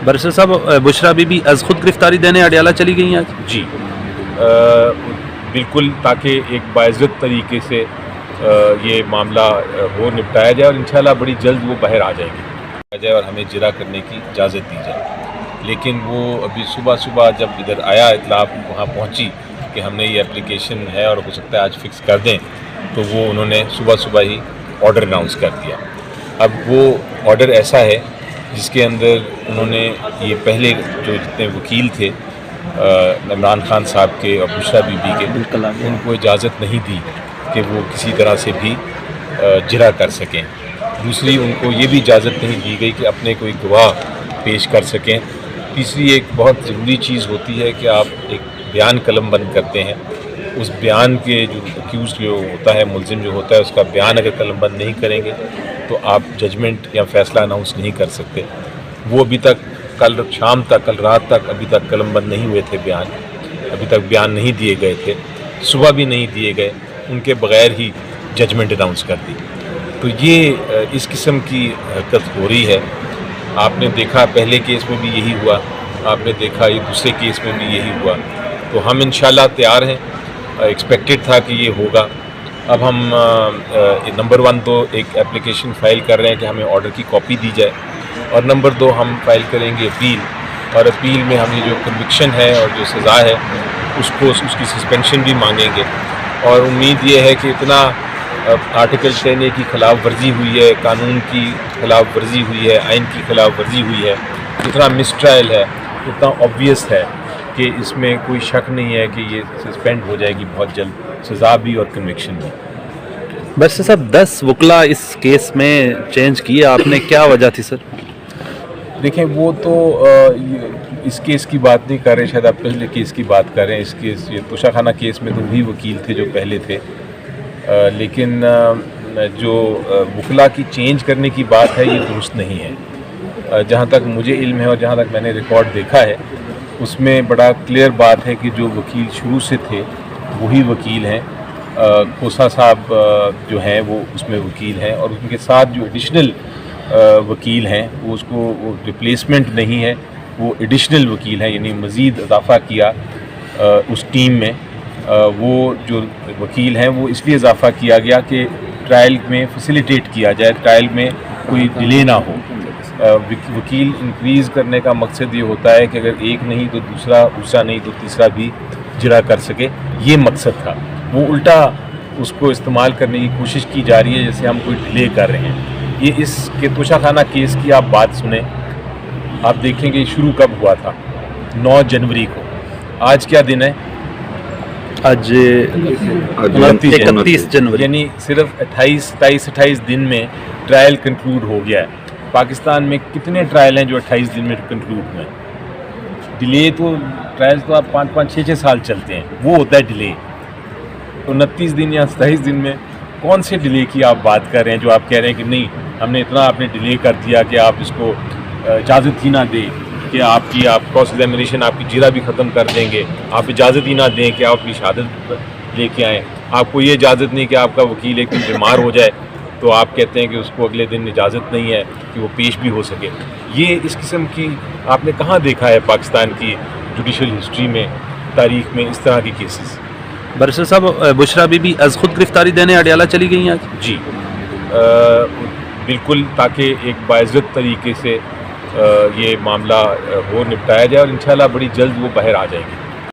برسر صاحب بشرا be be از خود گرفتاری دینے اڈیالہ چلی گئی ہیں آج؟ جی بالکل، تاکہ ایک باعزت طریقے سے یہ معاملہ وہ نپٹایا جائے اور انشاءاللہ بڑی جلد وہ باہر آ جائے اور ہمیں جرا کرنے کی اجازت دی جائے. لیکن وہ ابھی صبح جب ادھر آیا اطلاع وہاں پہنچی کہ ہم نے یہ اپلیکیشن ہے اور ہو سکتا ہے آج فکس کر دیں، تو وہ انہوں نے صبح ہی آرڈر اناؤنس کر دیا. اب وہ آرڈر ایسا ہے جس کے اندر انہوں نے یہ پہلے جو جتنے وکیل تھے عمران خان صاحب کے اور بشرا بی بی کے، ان کو اجازت نہیں دی کہ وہ کسی طرح سے بھی جرا کر سکیں. دوسری، ان کو یہ بھی اجازت نہیں دی گئی کہ اپنے کوئی گواہ پیش کر سکیں. تیسری، ایک بہت ضروری چیز ہوتی ہے کہ آپ ایک بیان قلم بند کرتے ہیں، اس بیان کے جو ایکیوز جو ہوتا ہے، ملزم جو ہوتا ہے، اس کا بیان اگر قلم بند نہیں کریں گے تو آپ ججمنٹ یا فیصلہ اناؤنس نہیں کر سکتے. وہ ابھی تک کل شام تک، کل رات تک ابھی تک قلم بند نہیں ہوئے تھے بیان، ابھی تک بیان نہیں دیے گئے تھے، صبح بھی نہیں دیے گئے، ان کے بغیر ہی ججمنٹ اناؤنس کر دی. تو یہ اس قسم کی حرکت ہو رہی ہے. آپ نے دیکھا پہلے کیس میں بھی یہی ہوا، آپ نے دیکھا یہ دوسرے کیس میں بھی یہی ہوا. تو ہم انشاءاللہ تیار ہیں، ایکسپیکٹڈ تھا کہ یہ ہوگا. اب ہم نمبر 1 تو ایک اپلیکیشن فائل کر رہے ہیں کہ ہمیں آرڈر کی کاپی دی جائے، اور نمبر 2 ہم فائل کریں گے اپیل، اور اپیل میں ہم یہ جو کنوکشن ہے اور جو سزا ہے اس کی سسپینشن بھی مانگیں گے. اور امید یہ ہے کہ اتنا آرٹیکل 10A کی خلاف ورزی ہوئی ہے، قانون کی خلاف ورزی ہوئی ہے، آئین کی خلاف ورزی ہوئی ہے، اتنا مس ٹرائل ہے، اتنا آبویس ہے کہ اس میں کوئی شک نہیں ہے کہ یہ سسپینڈ ہو جائے گی بہت جلد، سزا بھی اور کنوکشن بھی. برسر صاحب 10 وکلا اس کیس میں چینج کیے آپ نے، کیا وجہ تھی سر؟ دیکھیں، وہ تو اس کیس کی بات نہیں کر رہے، شاید آپ پہلے کیس کی بات کر رہے ہیں. اس کیس یہ توشہ خانہ کیس میں تو وہی وکیل تھے جو پہلے تھے. لیکن جو وکلا کی چینج کرنے کی بات ہے یہ درست نہیں ہے. جہاں تک مجھے علم ہے اور جہاں تک میں نے ریکارڈ دیکھا ہے، اس میں بڑا کلیئر بات ہے کہ جو وکیل شروع سے تھے وہی وکیل ہیں. کوسا صاحب جو ہیں وہ اس میں وکیل ہیں، اور ان کے ساتھ جو ایڈیشنل وکیل ہیں وہ اس کو ریپلیسمنٹ نہیں ہے، وہ ایڈیشنل وکیل ہیں، یعنی مزید اضافہ کیا اس ٹیم میں. وہ جو وکیل ہیں وہ اس لیے اضافہ کیا گیا کہ ٹرائل میں فیسیلیٹیٹ کیا جائے، ٹرائل میں کوئی ڈیلے نہ ہو. وکیل انکریز کرنے کا مقصد یہ ہوتا ہے کہ اگر ایک نہیں تو دوسرا نہیں تو تیسرا بھی جرا کر سکے، یہ مقصد تھا. وہ الٹا اس کو استعمال کرنے کی کوشش کی جا رہی ہے جیسے ہم کوئی ڈیلے کر رہے ہیں. یہ اس کے توشہ خانہ کیس کی آپ بات سنیں، آپ دیکھیں کہ شروع کب ہوا تھا، 9 جنوری کو. آج کیا دن ہے؟ آج 31 جنوری، یعنی صرف 28 دن میں ٹرائل کنکلوڈ ہو گیا ہے. پاکستان میں کتنے ٹرائل ہیں جو 28 دن میں کنکلوڈ ہوئے؟ ڈیلے تو ٹرائل تو آپ 5 6 سال چلتے ہیں، وہ ہوتا ہے ڈیلے. 29 دن یا 27 دن میں کون سے ڈیلے کی آپ بات کر رہے ہیں جو آپ کہہ رہے ہیں کہ نہیں ہم نے اتنا آپ نے ڈیلے کر دیا کہ آپ اس کو اجازت ہی نہ دیں کہ آپ کراس ایگزامینیشن آپ کی جرا بھی ختم کر دیں گے، آپ اجازت ہی نہ دیں کہ آپ اپنی شہادت لے کے آئیں. آپ کو یہ اجازت نہیں کہ آپ کا وکیل ایک دن بیمار ہو جائے تو آپ کہتے ہیں کہ اس کو اگلے دن اجازت نہیں ہے کہ وہ پیش بھی ہو سکے. یہ اس قسم کی آپ نے کہاں دیکھا ہے پاکستان کی جوڈیشل ہسٹری میں، تاریخ میں اس طرح کی کیسز؟ برسر صاحب بشرا بی بی از خود گرفتاری دینے اڈیالہ چلی گئی ہیں آج؟ جی بالکل، تاکہ ایک باعزت طریقے سے یہ معاملہ وہ نپٹایا جائے اور انشاءاللہ بڑی جلد وہ باہر آ جائے گی.